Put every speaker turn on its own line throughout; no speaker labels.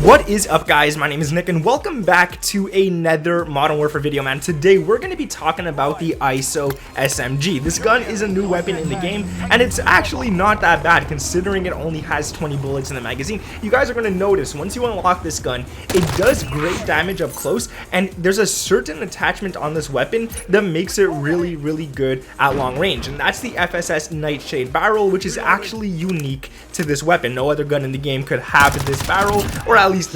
What is up, guys? My name is Nick and welcome back to another Modern Warfare video, man. Today we're going to be talking about the ISO SMG. This gun is a new weapon in the game and it's actually not that bad considering it only has 20 bullets in the magazine. You guys are going to notice once you unlock this gun, it does great damage up close, and there's a certain attachment on this weapon that makes it really good at long range, and that's the FSS Nightshade barrel, which is actually unique to this weapon. No other gun in the game could have this barrel, or at least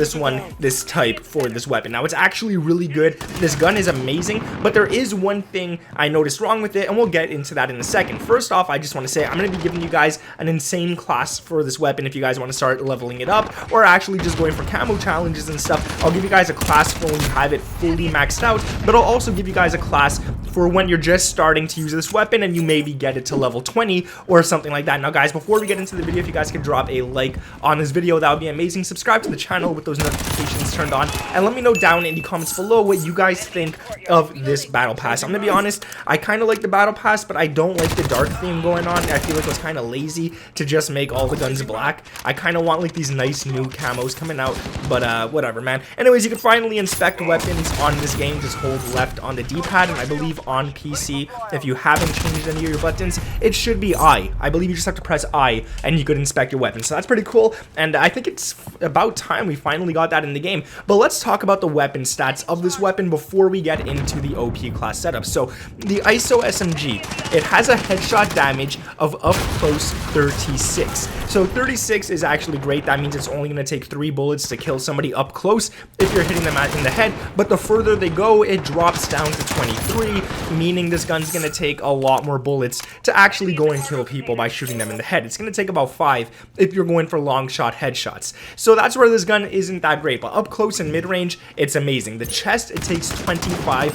this type for this weapon. Now, it's actually really good. This gun is amazing, but there is one thing I noticed wrong with it, and we'll get into that in a second. First off, I just want to say I'm going to be giving you guys an insane class for this weapon if you guys want to start leveling it up, or actually just going for camo challenges and stuff. I'll give you guys a class for when you have it fully maxed out, but I'll also give you guys a class for when you're just starting to use this weapon and you maybe get it to level 20 or something like that. Now, guys, before we get into the video, if you guys could drop a like on this video, that would be amazing. Subscribe to the channel with those notifications turned on, and let me know down in the comments below what you guys think of this battle pass. I'm gonna be honest, I kind of like the battle pass, but I don't like the dark theme going on. I feel like it was kind of lazy to just make all the guns black. I kind of want like these nice new camos coming out, but whatever, man. Anyways, you can finally inspect weapons on this game. Just hold left on the D-pad, and I believe on PC, if you haven't changed any of your buttons, it should be I believe you just have to press I and you could inspect your weapon. So that's pretty cool, and I think it's about time we finally got that in the game. But let's talk about the weapon stats of this weapon before we get into the OP class setup. So the ISO SMG, it has a headshot damage of up close 36. So 36 is actually great. That means it's only going to take 3 bullets to kill somebody up close if you're hitting them in the head, but the further they go, it drops down to 23, meaning this gun's going to take a lot more bullets to actually go and kill people by shooting them in the head. It's going to take about 5 if you're going for long shot headshots. So that's where this gun isn't that great, but up close and mid-range, it's amazing. The chest, it takes 25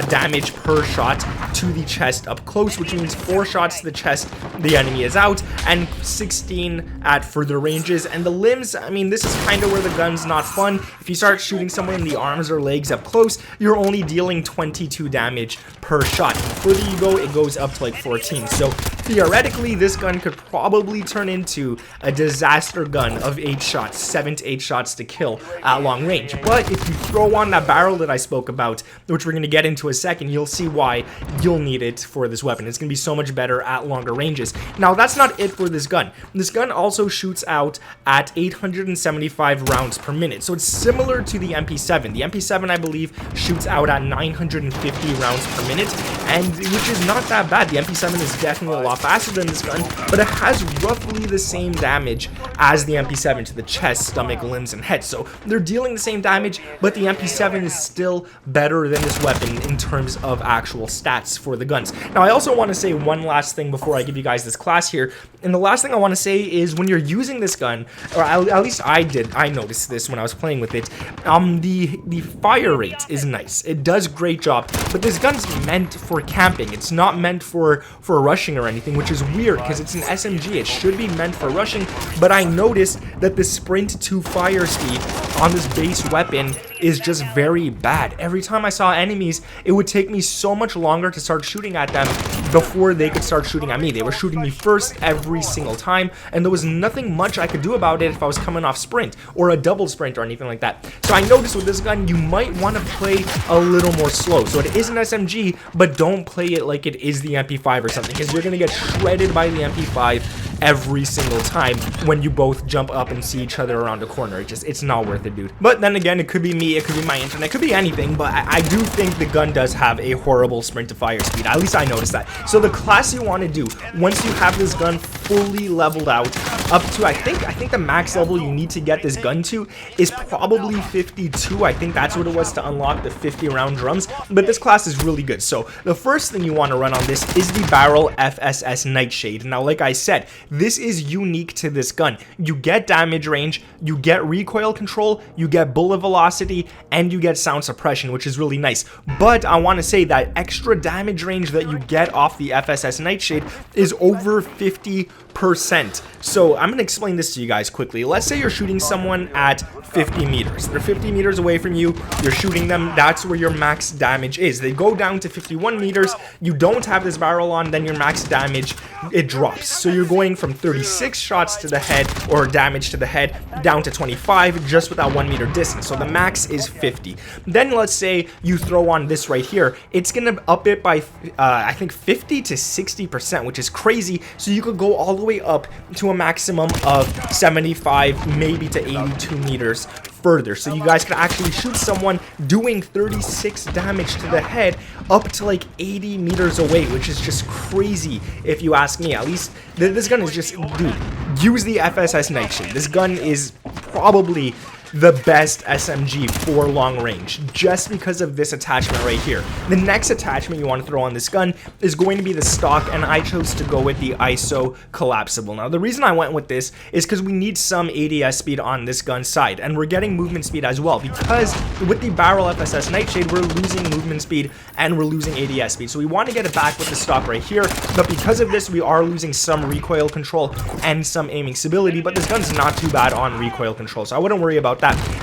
damage per shot to the chest up close, which means 4 shots to the chest, the enemy is out, and 16 at further ranges. And the limbs, I mean, this is kind of where the gun's not fun. If you start shooting someone in the arms or legs up close, you're only dealing 22 damage per shot. The further you go, it goes up to like 14. So theoretically, this gun could probably turn into a disaster gun of 8 shots, 7 to 8 shots to kill at long range. But if you throw on that barrel that I spoke about, which we're going to get into a second, you'll see why you'll need it for this weapon. It's going to be so much better at longer ranges. Now, that's not it for this gun. This gun also shoots out at 875 rounds per minute. So it's similar to the MP7. The MP7, I believe, shoots out at 950 rounds per minute, and which is not that bad. The MP7 is definitely a lot faster than this gun, but it has roughly the same damage as the MP7 to the chest, stomach, limbs, and head. So they're dealing the same damage, but the MP7 is still better than this weapon in terms of actual stats for the guns. Now, I also want to say one last thing before I give you guys this class here, and the last thing I want to say is when you're using this gun, or at least I noticed this when I was playing with it, the fire rate is nice. It does great job, but this gun's meant for camping. It's not meant for rushing or anything, which is weird because it's an SMG. It should be meant for rushing, but I noticed that the sprint to fire speed on this base weapon is just very bad. Every time I saw enemies, it would take me so much longer to start shooting at them before they could start shooting at me. They were shooting me first every single time, and there was nothing much I could do about it if I was coming off sprint or a double sprint or anything like that. So I noticed with this gun, you might want to play a little more slow. So it is an SMG, but don't play it like it is the MP5 or something, because you're going to get shredded by the MP5 every single time when you both jump up and see each other around the corner. It's not worth it, dude. But then again, it could be me, it could be my internet, it could be anything, but I do think the gun does have a horrible sprint to fire speed. At least I noticed that. So the class you want to do once you have this gun fully leveled out up to, I think the max level you need to get this gun to is probably 52. I think that's what it was to unlock the 50 round drums, but this class is really good. So the first thing you want to run on this is the barrel FSS Nightshade. Now, like I said, this is unique to this gun. You get damage range, you get recoil control, you get bullet velocity, and you get sound suppression, which is really nice. But I want to say that extra damage range that you get off the FSS Nightshade is over 50%. So I'm going to explain this to you guys quickly. Let's say you're shooting someone at 50 meters. They're 50 meters away from you. You're shooting them. That's where your max damage is. They go down to 51 meters. You don't have this barrel on, then your max damage, it drops. So you're going from 36 shots to the head, or damage to the head, down to 25 just with that 1 meter distance. So the max is 50. Then let's say you throw on this right here. It's going to up it by, I think 50 to 60%, which is crazy. So you could go all the way up to a maximum of 75, maybe to 82 meters further. So you guys can actually shoot someone doing 36 damage to the head up to like 80 meters away, which is just crazy if you ask me. At least this gun is just, dude, use the FSS Nightshade. This gun is probably the best SMG for long range, just because of this attachment right here. The next attachment you want to throw on this gun is going to be the stock, and I chose to go with the ISO collapsible. Now, the reason I went with this is because we need some ADS speed on this gun side, and we're getting movement speed as well, because with the barrel FSS Nightshade, we're losing movement speed and we're losing ADS speed. So we want to get it back with the stock right here, but because of this, we are losing some recoil control and some aiming stability, but this gun's not too bad on recoil control, so I wouldn't worry about that.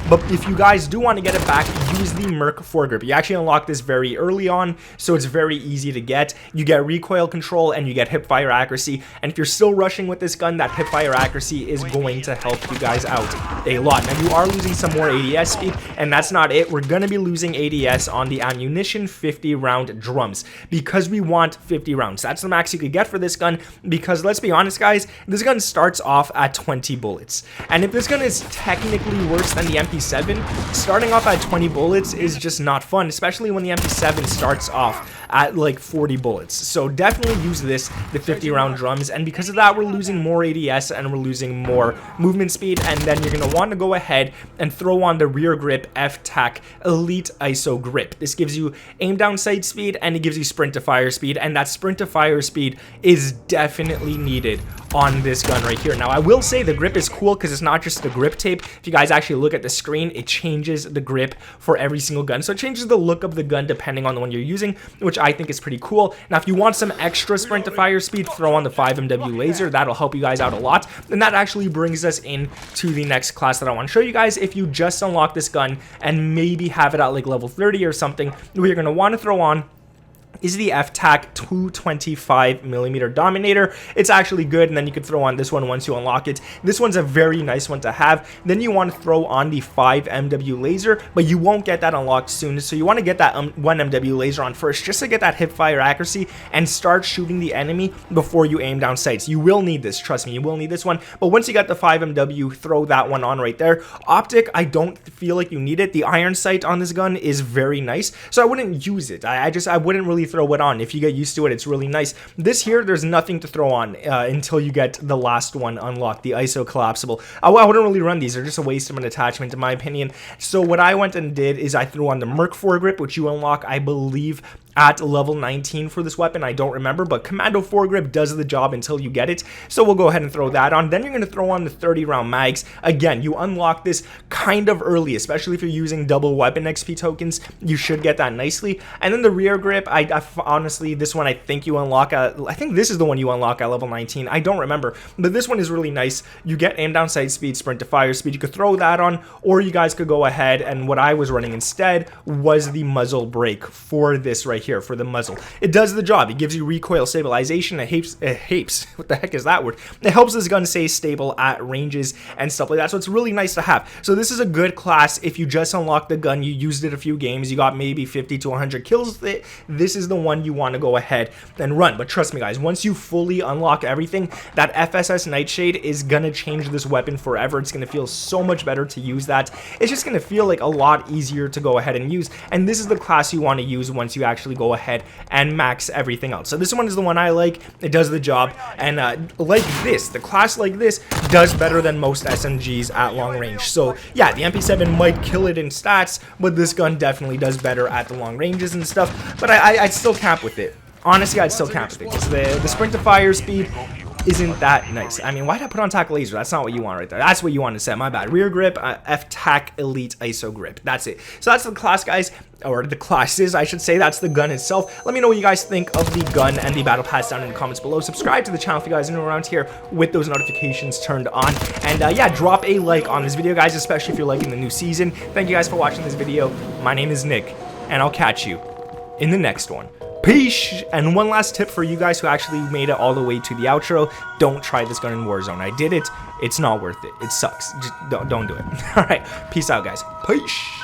But if you guys do want to get it back, use the Merc foregrip. You actually unlock this very early on, so it's very easy to get. You get recoil control and you get hip fire accuracy, and if you're still rushing with this gun, that hip fire accuracy is going to help you guys out a lot. Now, you are losing some more ADS speed, and that's not it. We're going to be losing ADS on the ammunition 50 round drums, because we want 50 rounds. That's the max you could get for this gun, because let's be honest, guys, this gun starts off at 20 bullets, and if this gun is technically worse than the MP7, starting off at 20 bullets is just not fun, especially when the MP7 starts off at like 40 bullets. So definitely use this, the 50 round drums, and because of that, we're losing more ADS and we're losing more movement speed. And then you're going to want to go ahead and throw on the rear grip F-Tac Elite ISO grip. This gives you aim down sight speed and it gives you sprint to fire speed, and that sprint to fire speed is definitely needed on this gun right here. Now, I will say the grip is cool because it's not just the grip tape. If you guys actually look at the screen, it changes the grip for every single gun, so it changes the look of the gun depending on the one you're using, which I think is pretty cool. Now, if you want some extra sprint to fire speed, throw on the 5MW laser. That'll help you guys out a lot. And that actually brings us in to the next class that I want to show you guys. If you just unlock this gun and maybe have it at like level 30 or something, what you're going to want to throw on is the F-Tac 225mm Dominator. It's actually good, and then you could throw on this one once you unlock it. This one's a very nice one to have. Then you want to throw on the 5MW laser, but you won't get that unlocked soon, so you want to get that 1MW laser on first, just to get that hip fire accuracy and start shooting the enemy before you aim down sights. You will need this, trust me, you will need this one. But once you got the 5MW, throw that one on right there. Optic, I don't feel like you need it. The iron sight on this gun is very nice, so I wouldn't use it. I wouldn't really throw it on. If you get used to it, it's really nice. This here, there's nothing to throw on until you get the last one unlocked, the ISO collapsible. I wouldn't really run these. They're just a waste of an attachment in my opinion. So what I went and did is I threw on the Merc foregrip, which you unlock, I believe, at level 19 for this weapon. I don't remember, but Commando foregrip does the job until you get it, so we'll go ahead and throw that on. Then you're going to throw on the 30 round mags. Again, you unlock this kind of early, especially if you're using double weapon XP tokens. You should get that nicely. And then the rear grip, I honestly, this one I think you unlock at, I think this is the one you unlock at level 19. I don't remember, but this one is really nice. You get aim down sight speed, sprint to fire speed. You could throw that on, or you guys could go ahead, and what I was running instead was the muzzle brake for this right here, for the muzzle. It does the job. It gives you recoil stabilization. It helps what the heck is that word? It helps this gun stay stable at ranges and stuff like that, so it's really nice to have. So this is a good class if you just unlocked the gun, you used it a few games, you got maybe 50 to 100 kills with it. This is the one you want to go ahead and run. But trust me guys, once you fully unlock everything, that FSS Nightshade is gonna change this weapon forever. It's gonna feel so much better to use that. It's just gonna feel like a lot easier to go ahead and use, and this is the class you want to use once you actually go ahead and max everything else. So this one is the one I like. It does the job, and like this, the class like this does better than most SMGs at long range. So yeah, the MP7 might kill it in stats, but this gun definitely does better at the long ranges and stuff. But I'd still camp with it. Honestly, I'd still camp with it because the sprint to fire speed, isn't that nice. I mean, why'd I put on tack laser? That's not what you want right there. That's what you want to set. My bad. Rear grip, F-tac elite ISO grip. That's it. So that's the class, guys, or the classes, I should say. That's the gun itself. Let me know what you guys think of the gun and the battle pass down in the comments below. Subscribe to the channel if you guys are new around here with those notifications turned on. And yeah, drop a like on this video, guys, especially if you're liking the new season. Thank you guys for watching this video. My name is Nick, and I'll catch you in the next one. Peace! And one last tip for you guys who actually made it all the way to the outro: don't try this gun in Warzone. I did it. It's not worth it. It sucks. Just don't do it. All right. Peace out, guys. Peace.